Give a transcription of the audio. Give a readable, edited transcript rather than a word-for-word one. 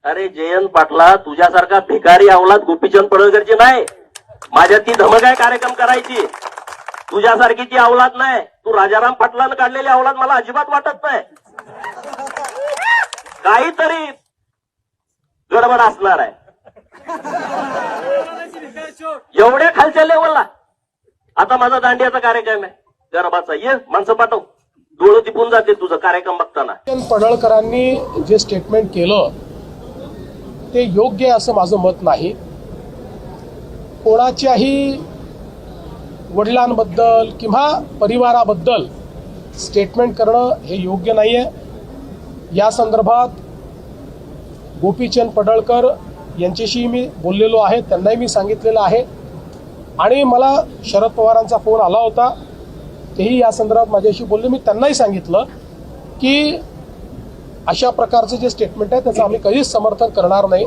अरे जयंत पाटला, तुझ्यासारखा भिकारी अवलाद गोपीचंद पडळकरची नाही. माझ्यात ती धमक आहे कार्यक्रम करायची. तुझ्यासारखी ती अवलाद नाही. तू राजाराम पाटलानं काढलेली अवलाद मला अजिबात वाटत नाही. काहीतरी गडबड असणार आहे एवढ्या खालच्या लेवलला. आता माझा दांडियाचा कार्यक्रम आहे गरबाचा, ये माणसं पाठव, डोळं तिपून जाते तुझं कार्यक्रम बघताना. पडळकरांनी जे स्टेटमेंट केलं ते योग्य आहे असं माझं मत नाही. कोणाच्याही वडिलांबद्दल किंवा परिवाराबद्दल स्टेटमेंट करणं हे योग्य नाही आहे. या संदर्भात गोपीचंद पडळकर यांच्याशी मी बोललेलो आहे, त्यांनाही मी सांगितलेलं आहे. आणि मला शरद पवारांचा फोन आला होता, तेही या संदर्भात माझ्याशी बोलले. मी त्यांनाही सांगितलं की अशा प्रकारचं जे स्टेटमेंट आहे त्याचं आम्ही कधीच समर्थन करणार नाही.